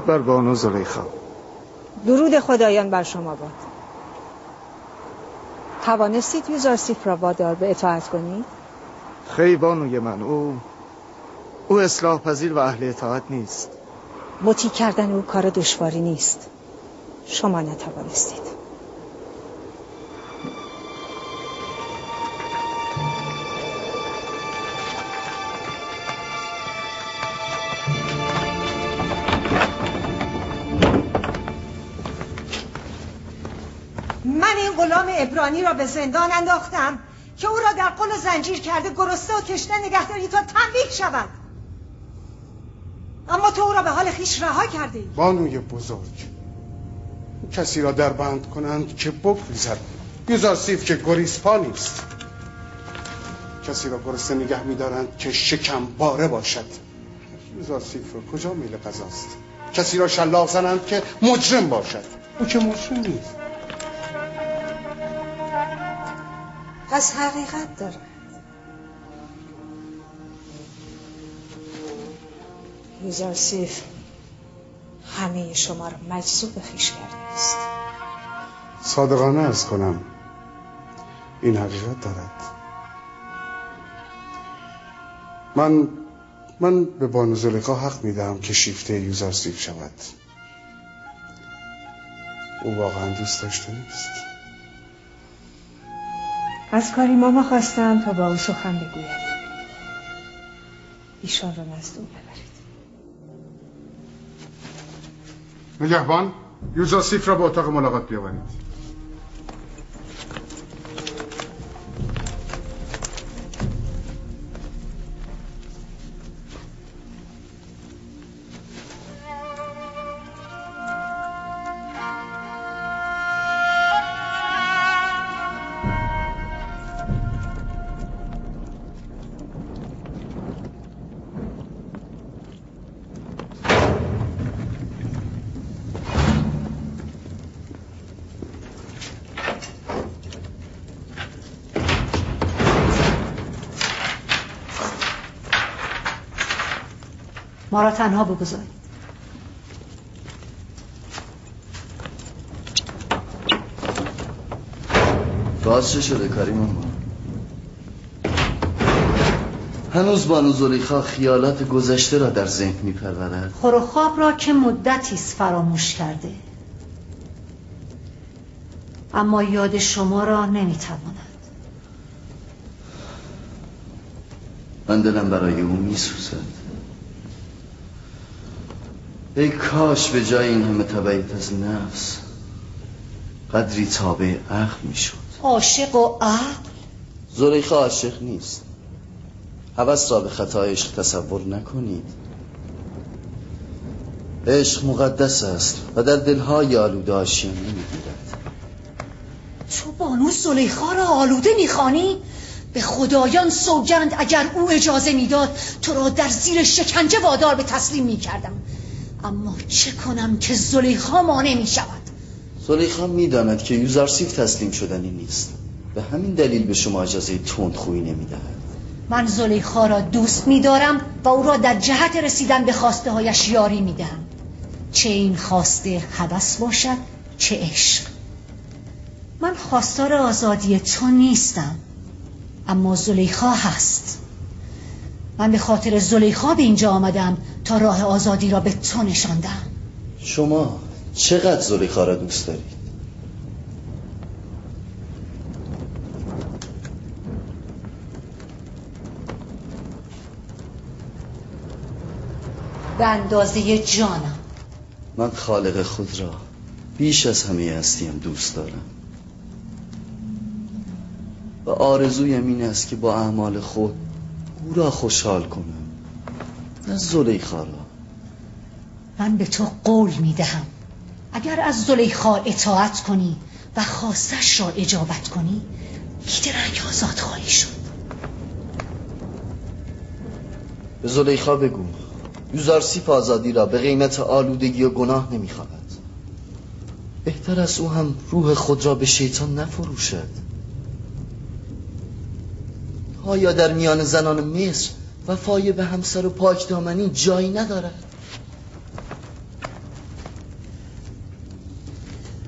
درود بر بانو زلیخا. درود خدایان بر شما باد. توانستید یوزارسیف را وادار به اطاعت کنید؟ خیلی بانوی من، او اصلاح پذیر و اهل اطاعت نیست. مطیع کردن او کار دشواری نیست. شما نتوانستید. من این غلام عبرانی را به زندان انداختم که او را در قل و زنجیر کرده گرسنه و تشنه نگهداری تا تنبیه شود، اما تو او را به حال خویش رها کردی. بانوی بزرگ، کسی را در بند کنند که بگریزد. یوزارسیف که گریزپا نیست. کسی را گرسنه نگه می‌دارند که شکم باره باشد. یوزارسیف را کجا میل قضاست؟ کسی را شلاق زنند که مجرم باشد. او که مجرم نیست. پس حقیقت دارد. یوزارسیف همه شما را مجذوب خویش کرده است. صادقانه عرض کنم این حقیقت دارد. من به بانو زلیخا حق میدهم که شیفته یوزارسیف شود. او واقعا دوست داشته نیست. از کاریماما خواستم تا با او سخن بگوید. ایشان را نزد او ببرید. نگهبان، یوزارسیف را به اتاق ملاقات بیاورید. ما را تنها بگذارید. باز چه شده کاریماما؟ هنوز بانو زلیخا خیالات گذشته را در ذهن می‌پرورد. خور و خواب را که مدتی است فراموش کرده، اما یاد شما را نمی‌تواند. من دلم برای او می‌سوزد. ای کاش به جای این همه تبعیت از نفس قدری تابع عقل میشد. عاشق و عقل؟ زلیخا عاشق نیست. هوس را به خطا عشق تصور نکنید. عشق مقدس است و در دلهای آلوده آشیان نمیگیرد. تو بانو زلیخا را آلوده میخوانی؟ به خدایان سوگند اگر او اجازه میداد تو را در زیر شکنجه وادار به تسلیم میکردم، اما چه کنم که زلیخا مانع می شود. زلیخا می داند که یوزارسیف تسلیم شدنی نیست. به همین دلیل به شما اجازه تندخویی نمی دهد. من زلیخا را دوست می دارم و او را در جهت رسیدن به خواسته هایش یاری می دهم، چه این خواسته هوس باشد چه عشق. من خواستار آزادی تو نیستم، اما زلیخا هست. من به خاطر زلیخا به اینجا آمدم تا راه آزادی را به تو نشان دهم. شما چقدر زلیخا را دوست دارید؟ به اندازه جانم. من خالق خود را بیش از همه هستیم دوست دارم و آرزویم این است که با اعمال خود او را خوشحال کنم، نه زلیخا را. من به تو قول می دهم اگر از زلیخا اطاعت کنی و خواستش را اجابت کنی بیدرنگ آزاد خواهی شد. به زلیخا بگو یوزارسیف آزادی را به قیمت آلودگی و گناه نمی خواهد. بهتر از او هم روح خود را به شیطان نفروشد. آیا در میان زنان مصر وفای به همسر و پاک دامنی جایی ندارد؟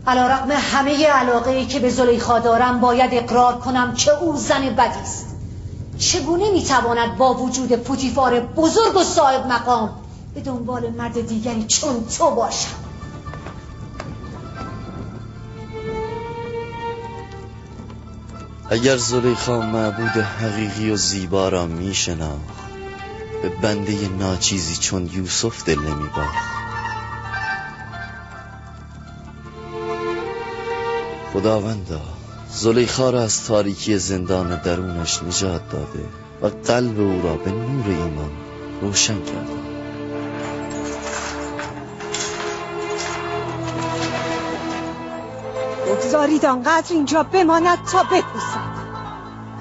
علیرغم همه علاقه‌ای که به زلیخا دارم باید اقرار کنم که او زن بدی است. چگونه میتواند با وجود پوتیفار بزرگ و صاحب مقام به دنبال مرد دیگری چون تو باشد؟ اگر زلیخا معبود حقیقی و زیبا را میشناخت، به بنده ناچیزی چون یوسف دل نمیباخت. خداوندا، زلیخا را از تاریکی زندان درونش نجات داده و قلب او را به نور ایمان روشن کرده. بگذارید آنقدر اینجا بماند تا بپوسد.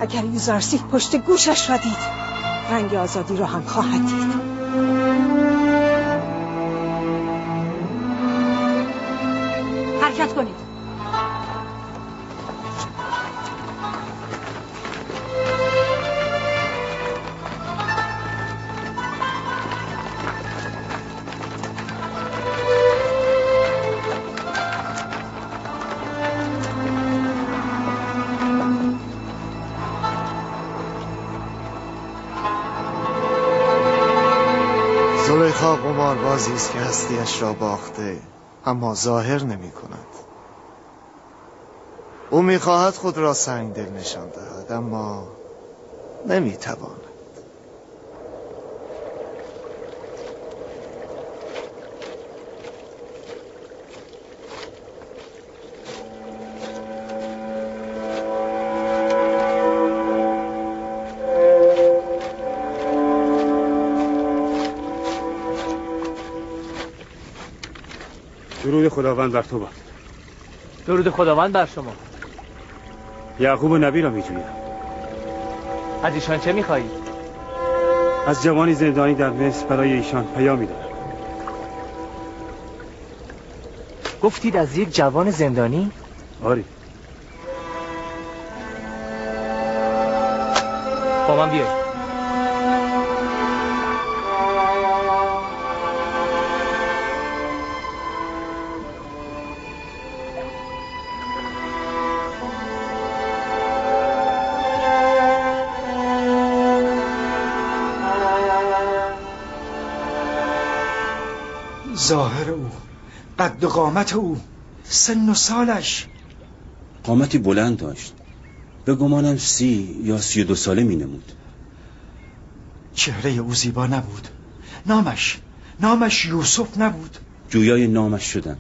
اگر یوزارسیف پشت گوشش را دید، رنگ آزادی را هم خواهد دید. حرکت کنید. زلیخا قماربازی است که هستیش را باخته، اما ظاهر نمی کند. او می خواهد خود را سنگدل نشان دهد، اما نمی تواند. درود خداوند بر تو باد. درود خداوند بر شما. یعقوب و نبی را میجویم. از ایشان چه میخواهید؟ از جوانی زندانی در مصر برای ایشان پیامی دارم. گفتید از یک جوان زندانی؟ آری. با من بیاید. ظاهر او، قد و قامت او، سن و سالش. قامتی بلند داشت. به گمانم 30 یا 32 ساله می نمود. چهره او زیبا نبود. نامش یوسف نبود. جویای نامش شدم.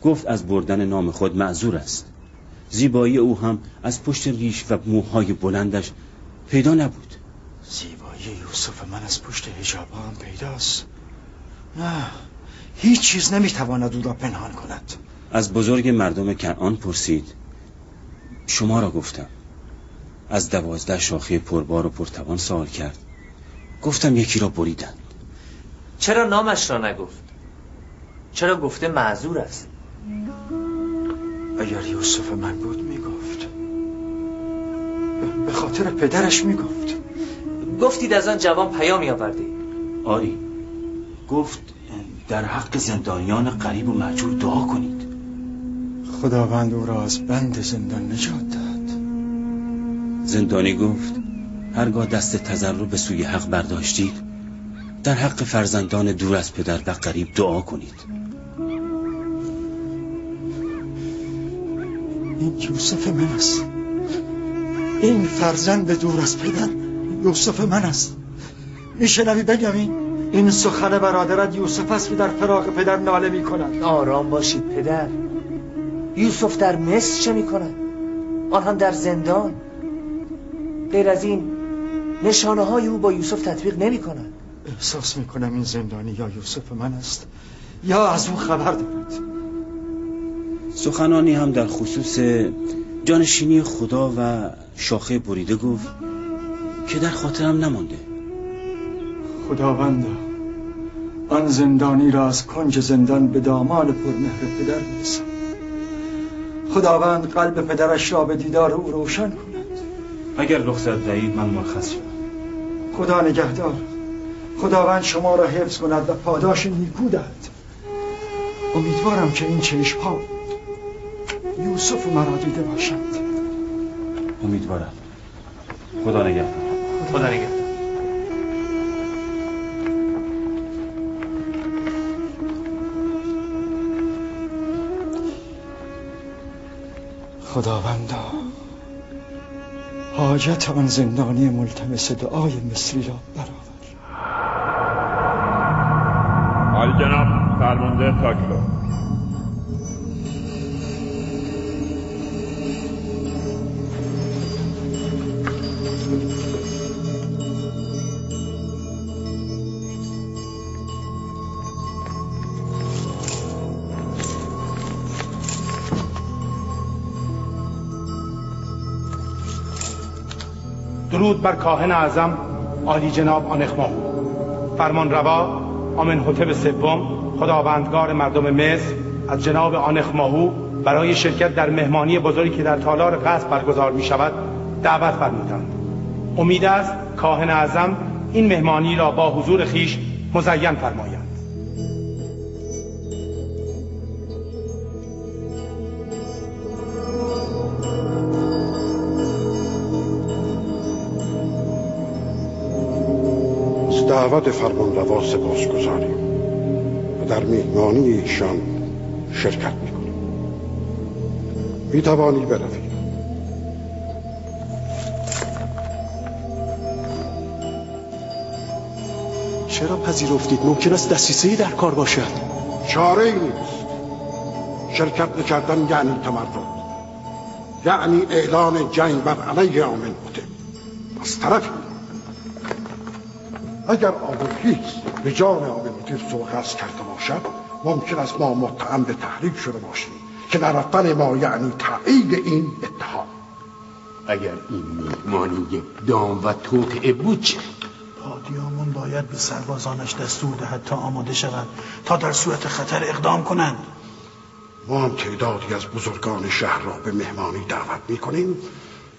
گفت از بردن نام خود معذور است. زیبایی او هم از پشت ریش و موهای بلندش پیدا نبود. زیبایی یوسف من از پشت حجابها هم پیداست. نه، هیچ چیز نمیتواند او را پنهان کند. از بزرگ مردم کنعان پرسید. شما را گفتم. از 12 شاخه پربار و پرتوان سوال کرد. گفتم یکی را بریدند. چرا نامش را نگفت؟ چرا گفته معذور است؟ اگر یوسف من بود میگفت. به خاطر پدرش میگفت. گفتید از آن جوان پیامی آورده؟ آری. گفت در حق زندانیان غریب و مهجور دعا کنید. خداوند او را از بند زندان نجات داد. زندانی گفت هرگاه دست تضرع به سوی حق برداشتید، در حق فرزندان دور از پدر و غریب دعا کنید. این یوسف من است. این فرزند دور از پدر یوسف من است. میشنوی بنیامین؟ این سخن برادرت یوسف است که در فراق پدر ناله می کند. آرام باشید پدر. یوسف در مصر چه می کند؟ آن هم در زندان. غیر از این نشانه های او با یوسف تطبیق نمی کند. احساس می کنم این زندانی یا یوسف من است یا از اون خبر دارد. سخنانی هم در خصوص جانشینی خدا و شاخه بریده گفت که در خاطرم نمانده. خداوندا، آن زندانی را از کنج زندان به دامان پرمهر پدر می‌رسان. خداوند قلب پدرش را به دیدار او روشن کند. اگر رخصت دهید من مرخص شدم. خدا نگهدار. خداوند شما را حفظ کند و پاداش نیکو دهد. امیدوارم که این چشم‌ها یوسف مرا دیده باشند. امیدوارم. خدا نگهدار. خدا نگهدار. خداوندا حاجت آن زندانی ملتمس دعای مصری را برآور. عالی جناب فرمانده تاکلو. درود بر کاهن اعظم عالی جناب آنخماهو، فرمان روا آمنحتب سوم خداوندگار مردم مصر از جناب آنخماهو برای شرکت در مهمانی بزرگی که در تالار قصر برگزار می شود دعوت فرمودند. امید است کاهن اعظم این مهمانی را با حضور خیش مزین فرمایند. دعوت فرمانروا سپاسگزاریم و در مهمانی ایشان شرکت میکنیم. میتوانی بروی. چرا پذیرفتید؟ ممکن است دسیسه‌ای در کار باشد. چاره ای نیست. شرکت نکردن یعنی تمرد، یعنی اعلان جنگ بر علیه آمنحتب. از طرفی اگر آمنحتب به جان آمنحتب سوء کرده باشد، ممکن است ما متهم به تحریک شده باشیم که نرفتن ما یعنی تایید این اتهام. اگر این مهمانی دام و توطئه بود چه؟ پادیامون باید به سربازانش دستور دهد تا آماده شوند تا در صورت خطر اقدام کنند. ما هم تعدادی از بزرگان شهر را به مهمانی دعوت میکنیم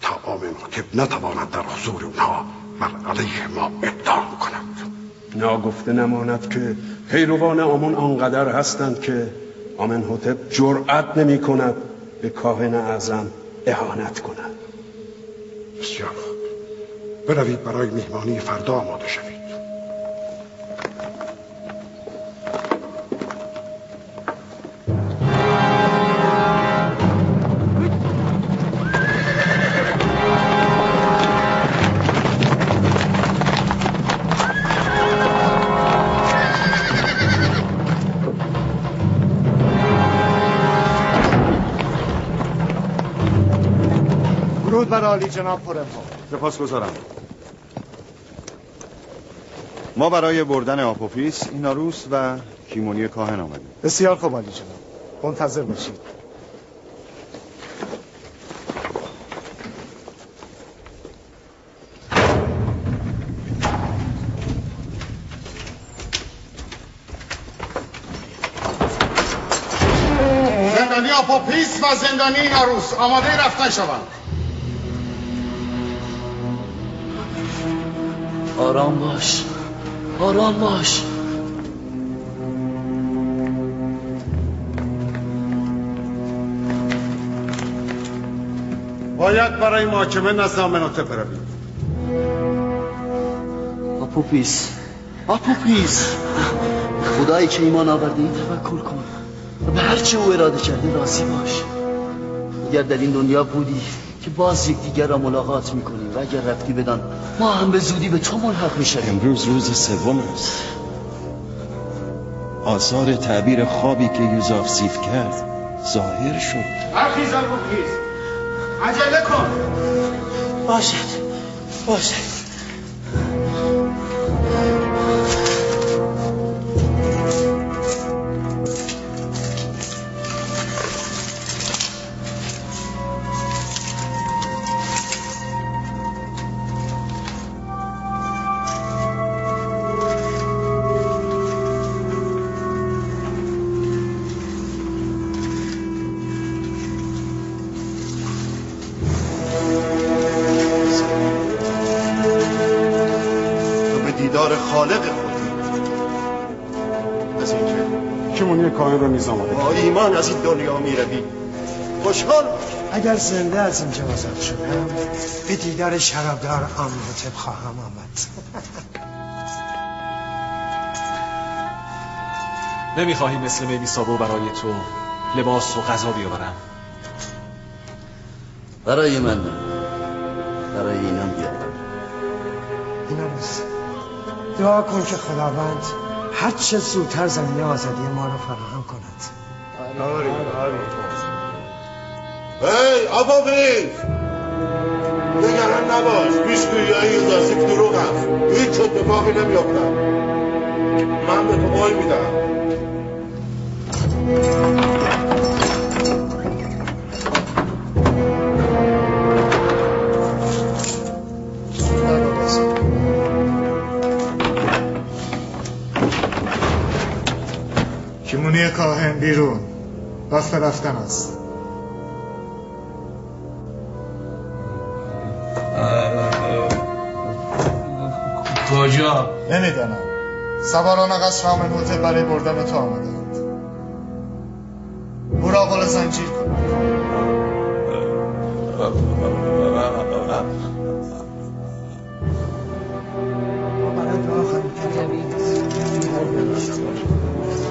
تا آمنحتب نتواند در حضور اونها بر علیه ما اقدام کنند. ناگفته نماند که پیروان آمون آنقدر هستند که آمنحتب جرأت نمی کند به کاهن اعظم اهانت کند. بسیار خوب، بروید برای مهمانی فردا آماده شوید. درود بر عالی جناب پرمها. سپاسگزارم. ما برای بردن آپوفیس، ایناروس و کیمونی کاهن آمدیم. بسیار خوب عالی جناب، منتظر باشید. زندانی آپوفیس و زندانی ایناروس آماده رفتن شوند. آرام باش، آرام باش. باید برای محاکمه نزد آمنحتب بروید. آپوفیس، آپوفیس، خدایی که ایمان آورده ای توکل کن و به هرچه او اراده کرده راضی باش. اگر در این دنیا بودی که باز یکدیگر را ملاقات میکنیم و اگر رفتی بدان ما هم به زودی به تو ملحق میشویم. امروز روز سوم است. آثار تعبیر خوابی که یوزارسیف کرد ظاهر شد. برخیز آپوفیس، عجله کن. باشد باشد. خالق خودی. از اینکه کیمونی کاهن را نیز آماده با ایمان از این دنیا می روی خوشحال باش. اگر زنده از اینجا آزاد شدم به دیدار شرابدار آمن‌هوتپ خواهم آمد. نمیخواهی مثل میمی سابو برای تو لباس و غذا بیاورم؟ برای من نه، برای اینم بیارم. اینا روز دعا کن که خداوند هر چه زودتر زمین آزادی ما رو فراهم کند. هی آفافیز نگران نباش، پیشگویی‌های یوزاسیف دروغ هست، هیچ اتفاقی نمیافتد. من به تو قول میدم. کیمونی کاهن بیرون، وقت رفتن است. کجا؟ نمیدانم. سواران قصر آمن‌هوتپ برای بردن تو آمدند. او را قل زنجیر کن.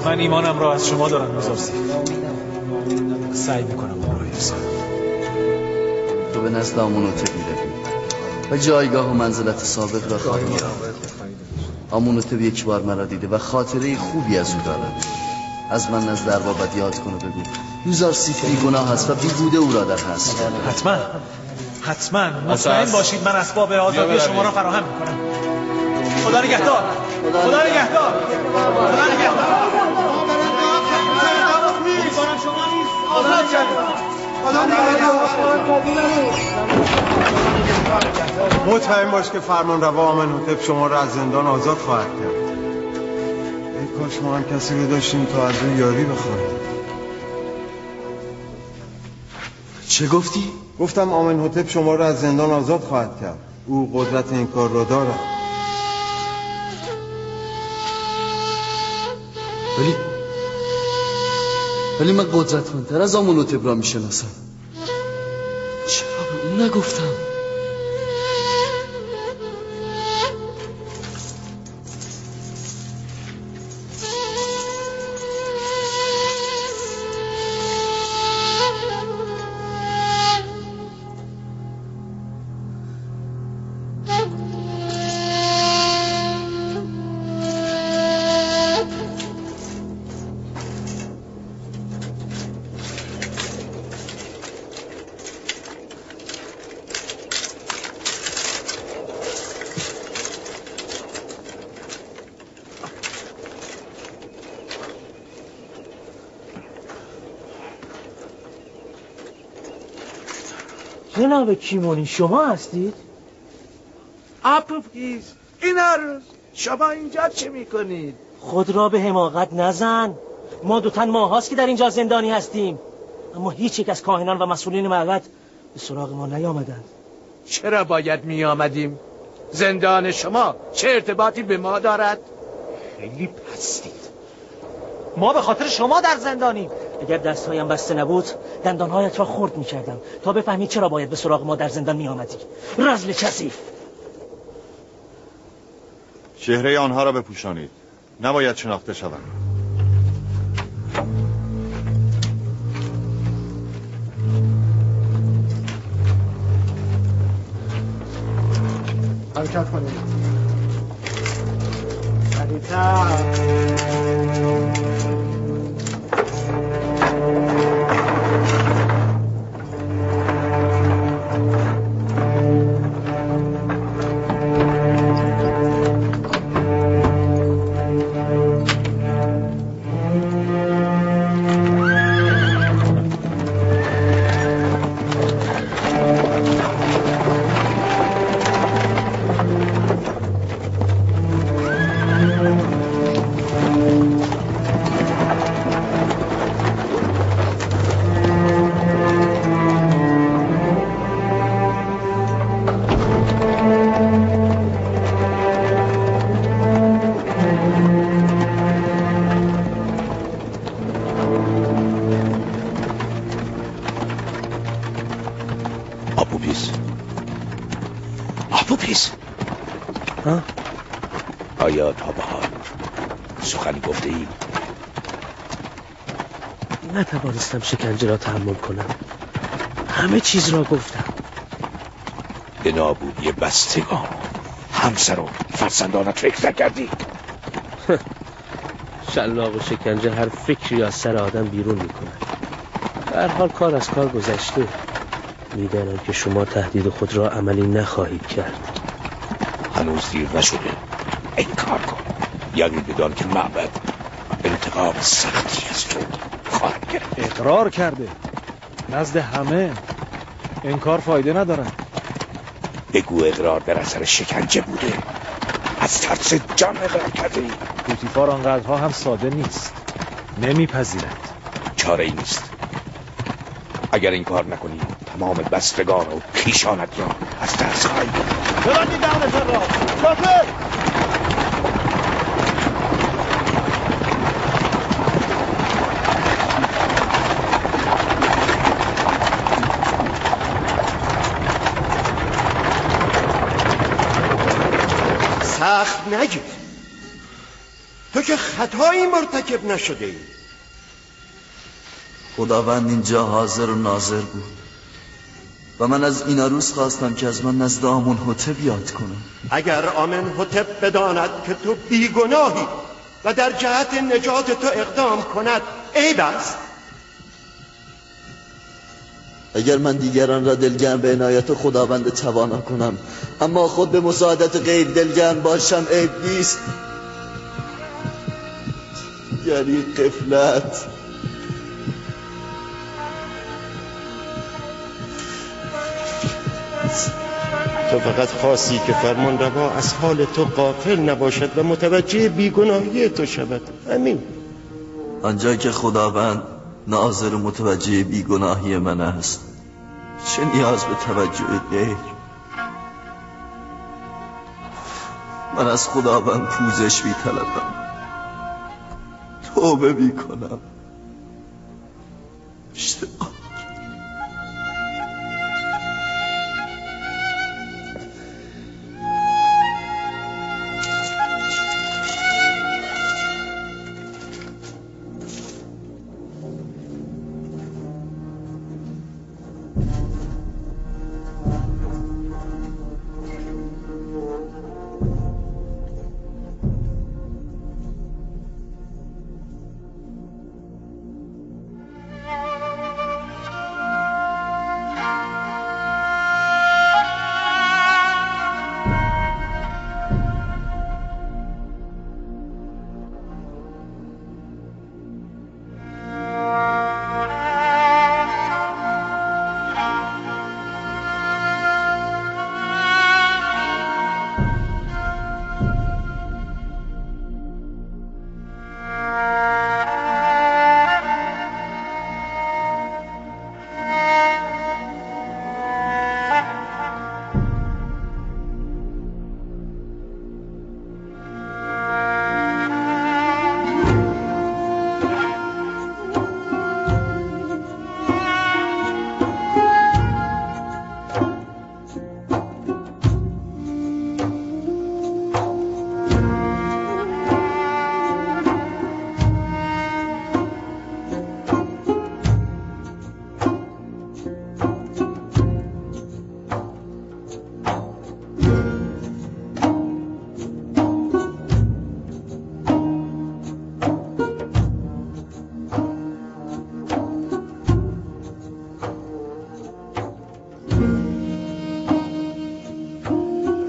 من ایمانم را از شما دارم می‌زارسی. سعی میکنم اون را حفظ کنم. تو به نزد آمن‌هوتپ می‌روی و جایگاه و منزلت سابق را خواهی یافت. آمن‌هوتپ یک بار مرا دیده و خاطره خوبی از او دارد. از من نزد اربابت یاد کن و بگو یوزارسیف بی‌گناه است و بیهوده او را در حبس کرد. حتما مطمئن باشید من اسباب آزادی شما را فراهم میکنم. خدا نگهدار. خدا نگهدار. خدا نگهدار. آزاد شد. مطمئن باش که فرمانروا آمن‌هوتپ شما را از زندان آزاد خواهد کرد. ای کاش ما هم کسی رو داشتیم تا از اون یاری بخواهیم. چه گفتی؟ گفتم آمن‌هوتپ شما را از زندان آزاد خواهد کرد. او قدرت این کار را دارد. ولی من قدرتمندتر از آمن‌هوتپ را میشناسم. چرا به اون نگفتم؟ جناب کیمونی شما هستید؟ آپوفیس این عروس شما اینجا چه میکنید؟ خود را به حماقت نزن. ما 2 تن ماه هاست که در اینجا زندانی هستیم، اما هیچ یک از کاهنان و مسئولین معبد به سراغ ما نیامدند. چرا باید میآمدیم؟ زندان شما چه ارتباطی به ما دارد؟ خیلی پستید. ما به خاطر شما در زندانیم. اگر دستهایم بسته نبود دندانهایت را خرد میکردم تا بفهمید چرا باید به سراغ ما در زندان میآمدی. رذل کثیف. چهره آنها را بپوشانید، نباید شناخته شوند. حرکت کنید. آپوپیس آیا تا به حال سخنی گفته ای؟ نتوانستم شکنجه را تحمل کنم. همه چیز را گفتم. به نابودی بستگان، همسر و فرزندانت فکر نکردی؟ شلاق و شکنجه هر فکری از سر آدم بیرون میکنه. در حال کار از کار گذشته. میدانم که شما تهدید خود را عملی نخواهید کرد. هنوز دیر نشده. این کار کن. یعنی بدان که معبد انتقام سختی از تو خواهد گرفت. اقرار کرده نزد همه. انکار فایده نداره. بگو اقرار در اثر شکنجه بوده. از ترس جان اقرار کرده ای. بوتیفار آنقدرها هم ساده نیست. نمیپذیرد. چاره ای نیست. اگر این کار نکنی تمام بستگان و پیشانت را از ترس خواهی کرد. ببندید دهنتان را. شاطر! سخت نگیر. تو که خطایی مرتکب نشده ای. خداوند اینجا حاضر و ناظر بود و من از این عروس خواستم که از من نزد آمنحتب یاد کنم. اگر آمنحتب بداند که تو بیگناهی و در جهت نجات تو اقدام کند عیب است. اگر من دیگران را دلگرم به عنایت خداوند توانا کنم اما خود به مساعدت غیر دلگرم باشم عیب نیست. یعنی غفلت. تو فقط خواستی که فرمانروا از حال تو غافل نباشد و متوجه بیگناهی تو شود. همین. آنجا که خداوند ناظر و متوجه بیگناهی من است چه نیاز به توجه غیر؟ من از خداوند پوزش می‌طلبم، توبه می‌کنم. اشتباه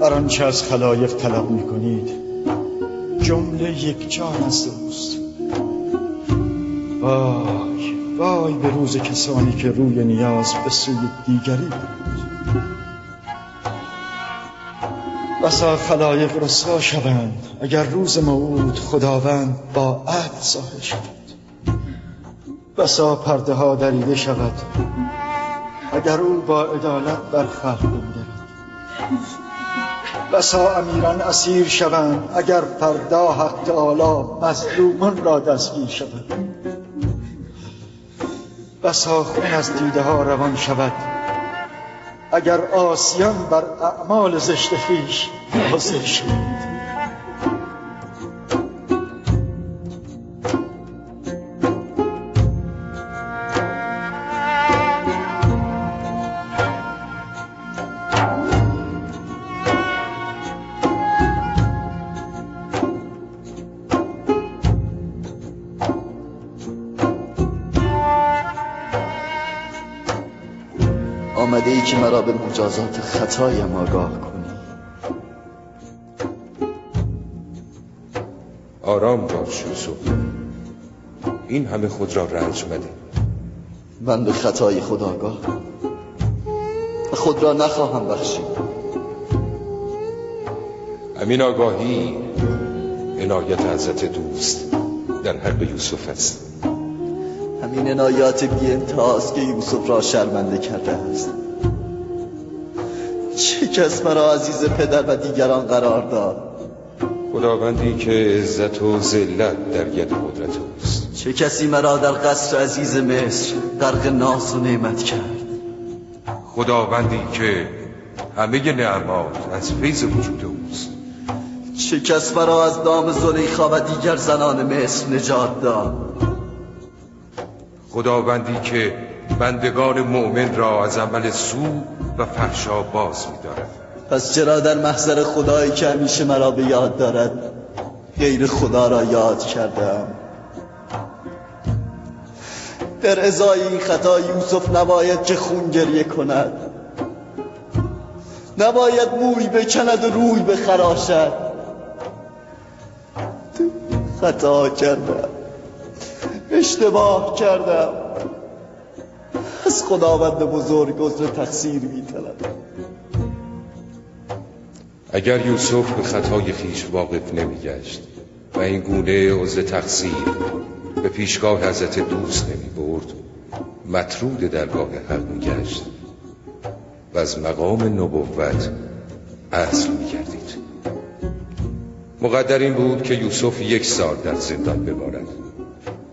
هر آنچه از خلایق طلب می‌کنید جمله یک جان از اوست. وای وای به روز کسانی که روی نیاز به سوی دیگری بود. بسا خلایق رسوا شوند اگر روز موعود خداوند با عدل ظاهر شود. بسا پرده ها دریده شود اگر او با عدالت بر خلق بنگرد. بسا امیران اسیر شوند اگر فردا حق تعالی مظلومان را دستگیر شود. بسا خون از دیده ها روان شود اگر آسیان بر اعمال زشت خویش ناظر شد. آمده ای که مرا به مجازات خطایم آگاه کنی. آرام باش یوسف، این همه خود را رنج مده. من به خطای خود آگاه و خود را نخواهم بخشید. همین آگاهی عنایت حضرت دوست در حق یوسف است. همین عنایات بی انتهاست که یوسف را شرمنده کرده است. چه کس مرا عزیز پدر و دیگران قرار داد؟ خداوندی که عزت و ذلت در ید قدرت اوست. چه کسی مرا در قصر عزیز مصر غرق ناز و نعمت کرد؟ خداوندی که همه نعمات از فیض وجود اوست. چه کس مرا از دام زلیخا و دیگر زنان مصر نجات داد؟ خداوندی که بندگان مؤمن را از عمل سوء و فحشا باز می‌دارد. پس چرا در محضر خدایی که همیشه مرا به یاد دارد غیر خدا را یاد کردم؟ در ازای این خطا یوسف نباید که خون گریه کند، نباید موی بکند و روی بخراشد. خطا کردم، اشتباه کردم، از خداوند بزرگ عذر تقصیر می‌طلبم. اگر یوسف به خطای خویش واقف نمی‌گشت و این گونه عذر تقصیر به پیشگاه حضرت دوست نمی‌برد، مطرود درگاه حق می‌گشت و از مقام نبوت عزل می‌گردید. مقدر این بود که یوسف 1 سال در زندان بماند،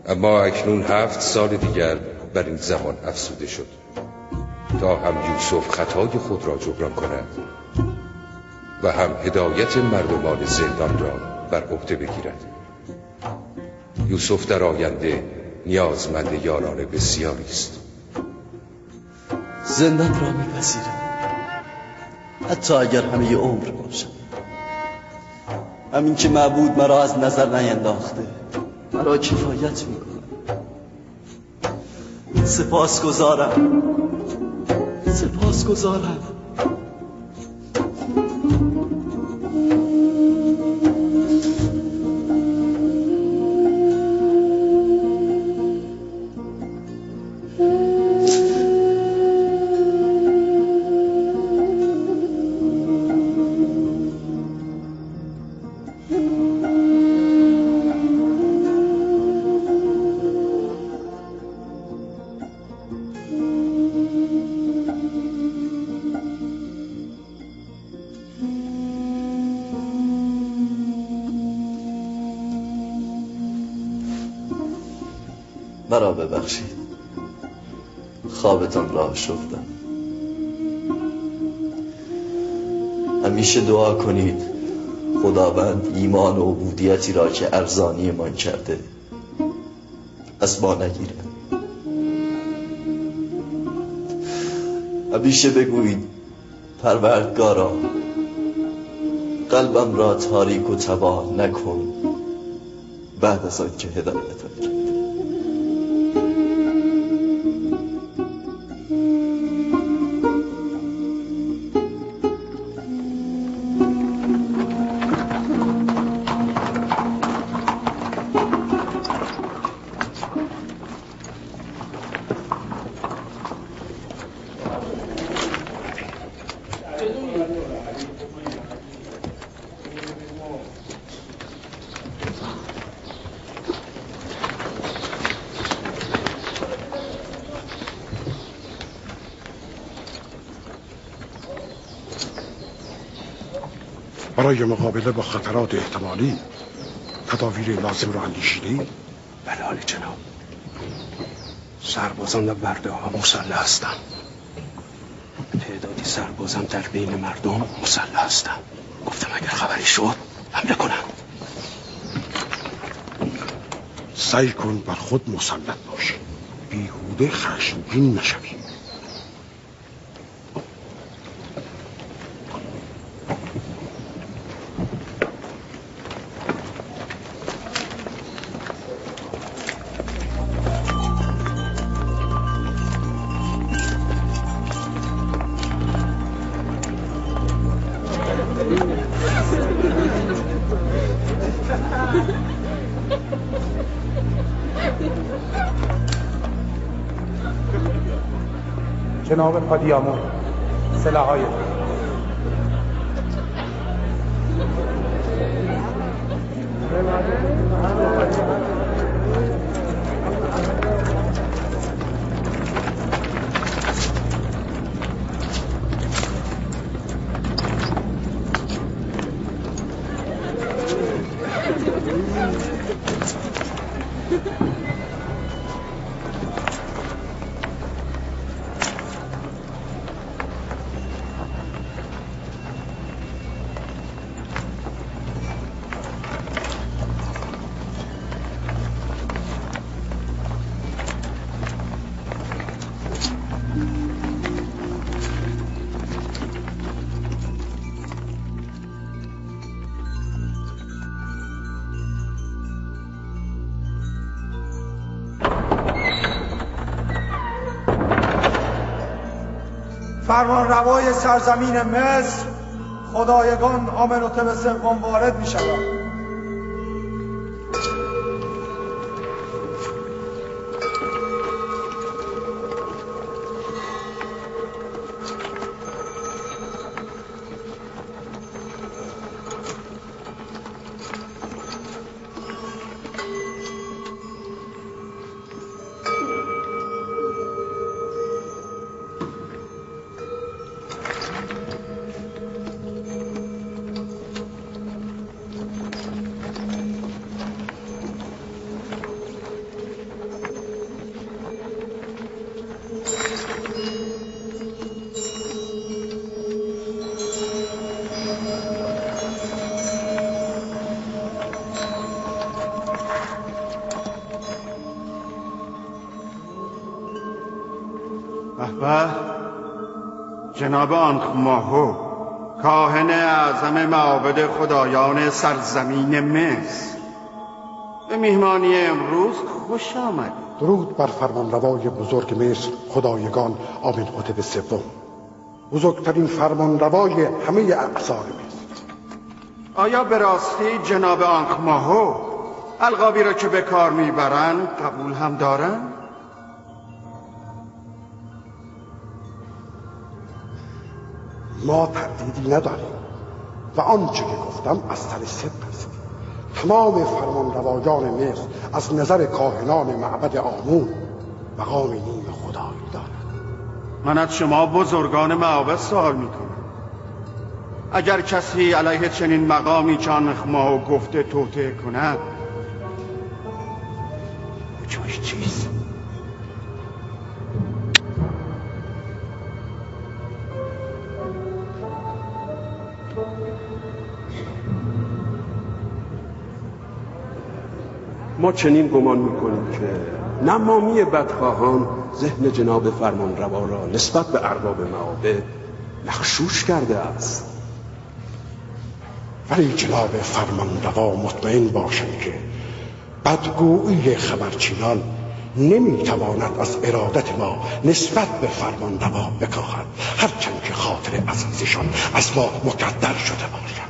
اما اکنون 7 سال دیگر بر این زمان افزوده شد تا هم یوسف خطای خود را جبران کند و هم هدایت مردمان زندان را بر عهده بگیرد. یوسف در آینده نیازمند یاران بسیاری است. زندان را میپذیرم، حتی اگر همه عمر باشد. همین که معبود مرا از نظر نینداخته مرا کفایت میکنه. سپاسگزارم. مرا ببخشید، خوابتان را شفتم. همیشه دعا کنید خداوند ایمان و عبودیتی را که ارزانی من کرده از ما نگیرد. همیشه بگویید پروردگارا قلبم را تاریک و تباه نکن بعد از آن که هدایتم کرد. برای مقابله با خطرات احتمالی تدابیر لازم را اندیشیدی؟ بله عالی جناب. سربازان و برده ها مسلح هستند. تعدادی وقتی سربازم در بین مردم مسلح هستم. گفتم اگر خبری شد حمله کنم. سعی کن بر خود مسلط باشی، بیهوده خشمگین نشوی. جناب پادیامون، سلاح‌های فرمان روای سرزمین مصر خدایگان آمنوتب سوم وارد می شود. و جناب آنخماهو، کاهن اعظم معابد خدایان سرزمین مصر، به میهمانی امروز خوش آمد. درود بر فرمانروای بزرگ مصر خدایگان آمنهوتب سوم، بزرگترین فرمانروای همه اقصار مصر. آیا به راستی جناب آنخماهو القابی را که به کار میبرند قبول هم دارند؟ ما تردیدی نداریم و آنچه که گفتم از سر صدق است. تمام فرمانروایان مصر از نظر کاهنان معبد آمون مقام نیم خدایی دارد. من از شما بزرگان معابد سوال میکنم، اگر کسی علیه چنین مقامی که آنخماهو گفته توطئه کند، جایش چیست؟ ما چنین گمان میکنیم که نمامی بدخواهان ذهن جناب فرمانروا را نسبت به ارباب معابد مغشوش کرده است. ولی جناب فرمانروا مطمئن باشند که بدگویی خبرچینان نمیتواند از ارادت ما نسبت به فرمانروا بکاهد، هرچند که خاطر عزیزشان از ما مکدر شده باشد.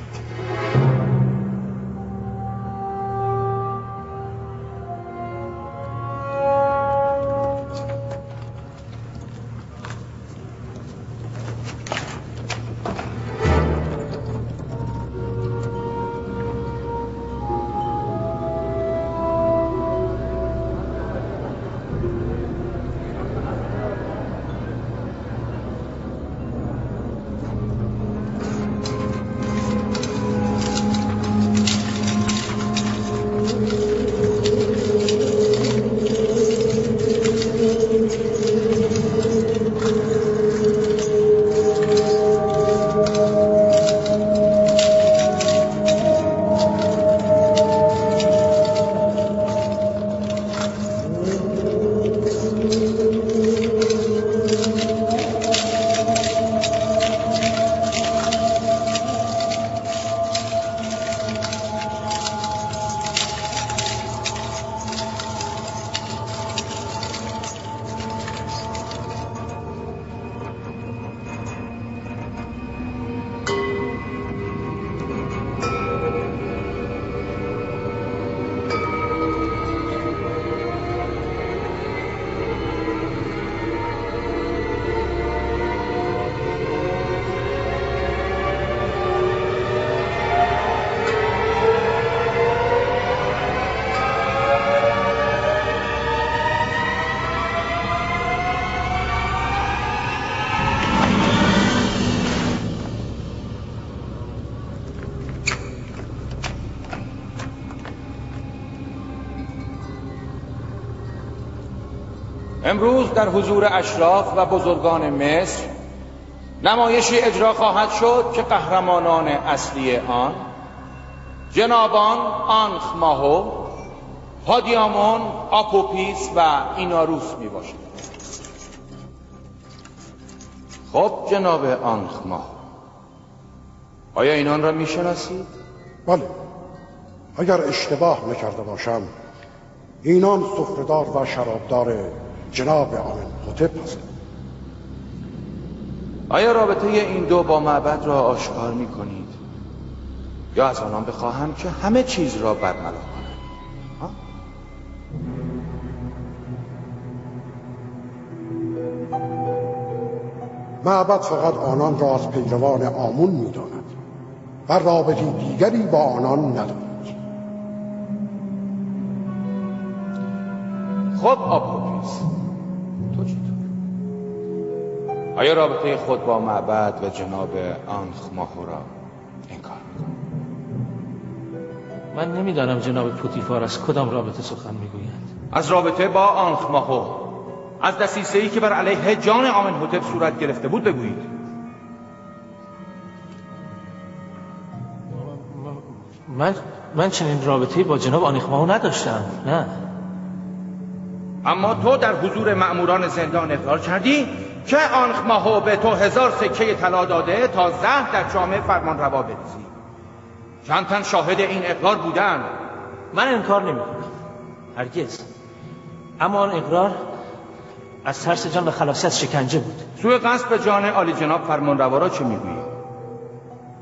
امروز در حضور اشراف و بزرگان مصر نمایشی اجرا خواهد شد که قهرمانان اصلی آن جنابان آنخ ماهو، هادیامون، آپوپیس و ایناروس می باشد. خب جناب آنخ ماهو، آیا اینان را می شناسید؟ بله، اگر اشتباه نکرده باشم اینان سفره‌دار و شرابدار جناب آمن‌هوتپ هستند. آیا رابطه این دو با معبد را آشکار می کنید؟ یا از آنان بخواهم که همه چیز را برملا کنند؟ معبد فقط آنان را از پیروان آمون می داند و رابطه دیگری با آنان ندارد. خب آپوپیس، تو چطور؟ آیا رابطه خود با معبد و جناب آنخ ماهو را انکار می‌کنی؟ من نمیدانم جناب پوتیفار از کدام رابطه سخن میگویند. از رابطه با آنخ ماهو، از دسیسه‌ای که بر علیه جان آمن‌هوتپ صورت گرفته بود بگویید. من چنین رابطه‌ای با جناب آنخ ماهو نداشتم. نه. اما تو در حضور مأموران زندان اقرار کردی که آنخ ماهو به تو 1000 سکه طلا داده تا زهر در جامعه فرمانروا بریزی. چند تن شاهد این اقرار بودند. من انکار نمی‌کنم، هرگز. اما آن اقرار از ترس جان و خلاصی از شکنجه بود. سوء قصد به جان عالی جناب فرمانروا را چه میگویی؟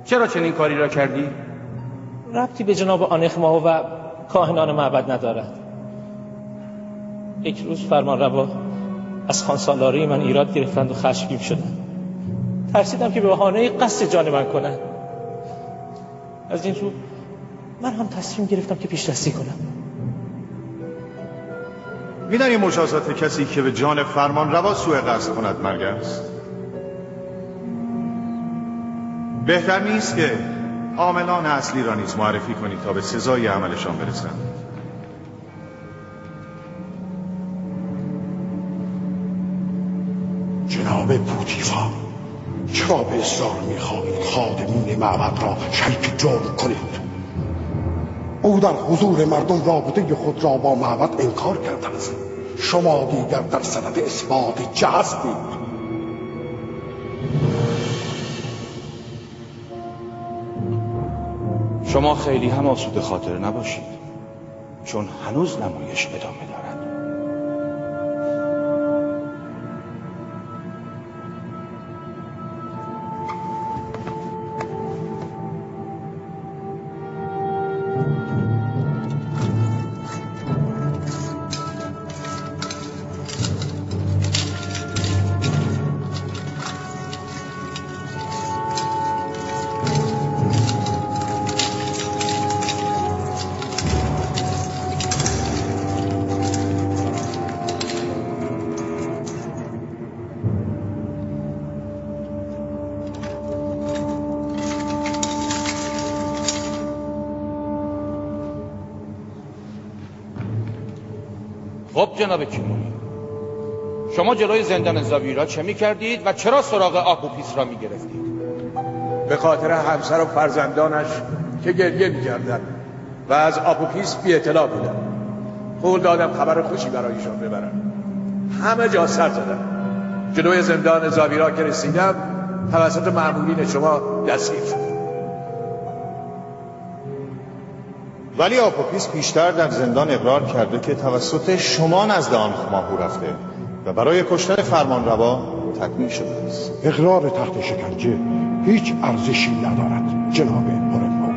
چرا چنین کاری را کردی؟ ربطی به جناب آنخ ماهو و کاهنان معبد ندارد. یک روز فرمانروا از خانسالاری من ایراد گرفتند و خشمگین شدند. ترسیدم که به بهانه قصد جان من کنند. از این رو من هم تصمیم گرفتم که پیش دستی کنم. میدانی مجازات کسی که به جان فرمانروا سوء قصد کند مرگ است؟ بهتر نیست که عاملان اصلی را نیز معرفی کنید تا به سزای عملشان برسند. جناب پوتیفار، چرا به اصرار می‌خواهید خادمین معبد را شریک جرم کنید؟ او در حضور مردم رابطه خود را با معبد انکار کرده است. شما دیگر در صدد اثبات چه هستید؟ شما خیلی هم آسوده خاطر نباشید، چون هنوز نمایش ادامه دارد. خب جناب کیمونی، شما جلوی زندان زاویرا چه می کردید و چرا سراغ آپوپیس را می گرفتید؟ به خاطر همسر و فرزندانش که گریه می کردن و از آپوپیس بی اطلاع بودن. قول دادم خبر خوشی برایشان ببرم. همه جا سر زدن. جلوی زندان زاویرا که رسیدم توسط مأمورین شما دستگیر شد. ولی آپوپیس پیشتر در زندان اقرار کرده که توسط شما نزد آنخ ماهو رفته و برای کشتن فرمانروا تکمیل شده است. اقرار تحت شکنجه هیچ ارزشی ندارد جناب هورنمو.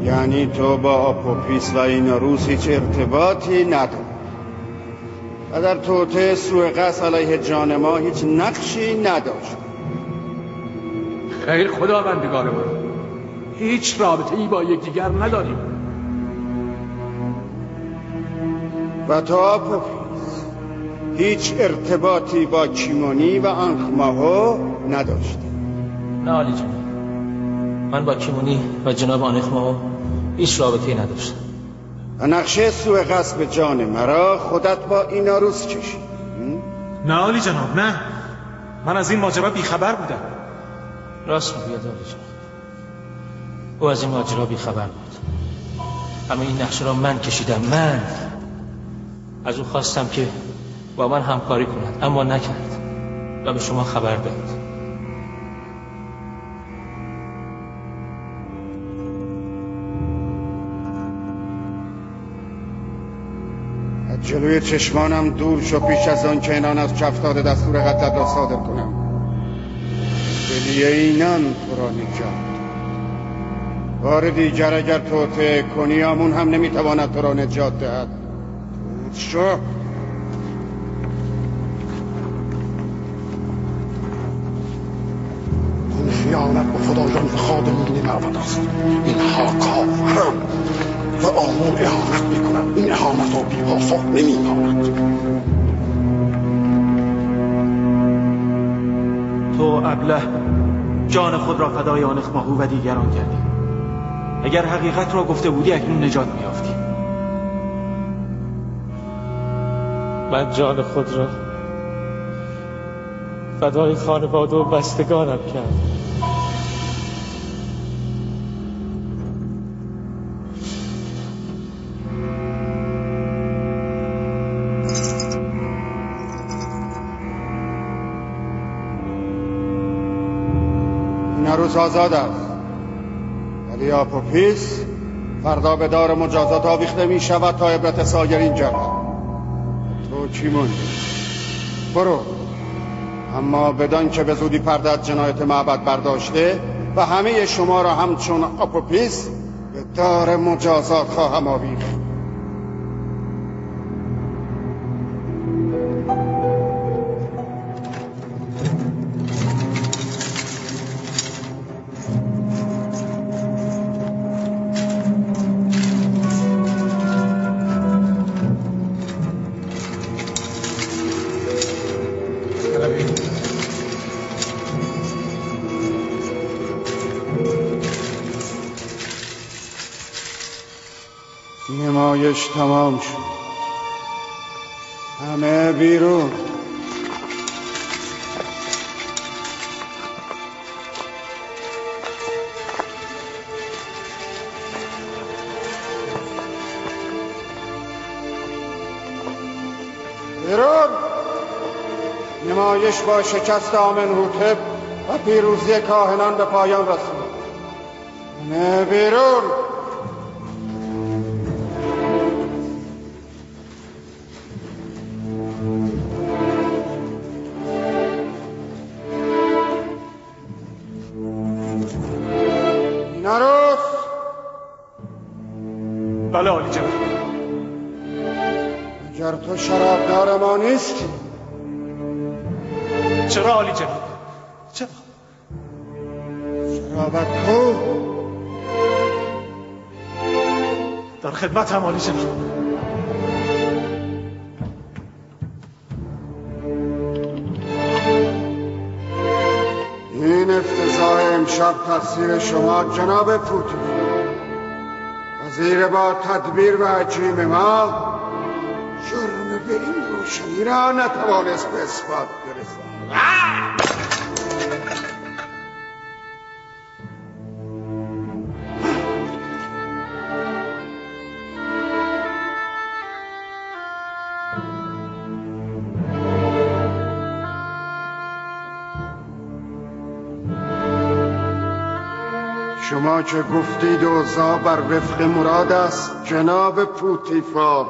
یعنی تو با آپوپیس و ایناروس هیچ ارتباطی نداری و در توطئه سوء قصد علیه جان ما هیچ نقشی نداشت؟ خیر خداوندگار من، هیچ رابطه‌ای با یکدیگر نداریم. و تو آپوپیس هیچ ارتباطی با کیمونی و آنخماهو نداشتی؟ نه عالی جناب، من با کیمونی و جناب آنخماهو هیچ رابطه‌ای نداشتم. و نقشه سوء قصد جان مرا خودت با اینا روز کشید؟ نه عالی جناب، نه، من از این ماجرا بیخبر بودم. راست میگوید عالی جناب، او از این ماجرا بیخبر بود. اما این نقشه را من کشیدم. من از او خواستم که با من همکاری کند، اما نکرد و به شما خبر داد. از جلوی چشمانم دور شو پیش از آن که اینان از کفتاد دستور قتل را صادر کنم. دلیه اینان تو را نجات. بار دیگر اگر توطئه کنی همون هم نمیتواند تو را نجات دهد. شو این خیانت به خدایان خادمین معبد است. اینها کافرند و آمون اهانت میکنند. این اهانت را بی پاسخ نمیماند. تو ابله جان خود را فدای آنخماهو و دیگران کردی. اگر حقیقت را گفته بودی اکنون نجات می‌یافتی. من جان خود را فدای خانواده و بستگانم کردم. این روز آزاد است، ولی آپوپیس فردا به دار مجازات آویخته می شود تا عبرت سایرین جواد. تو چی موندی؟ برو، اما بدان که به زودی پرده از جنایت معبد برداشته و همه شما را همچون آپوپیس به دار مجازات خواهم آویخت. نمایش تمام شد. همه بیرون. بیرون. نمایش با شکست آمنهوتپ و پیروزی کاهنان به پایان رسید. همه بیرون. بله عالی جناب. اگر تو شرابدار ما نیستی. چرا عالی جناب؟ چرا؟ شرابت کو؟ در خدمت هم عالی جناب. این افتضاح امشب تقصیر شما جناب پوتین. وزیر با تدبیر و حکیم ما جرم به این روشنی را نتوانست به اثبات برساند. شما که گفتید اوضاع بر وفق مراد است جناب پوتیفار.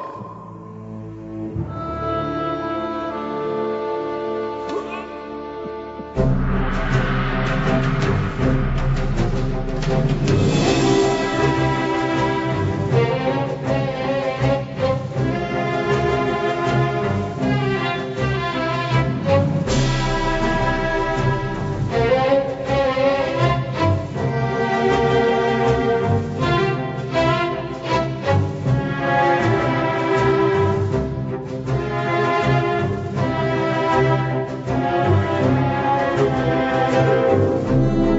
کنم.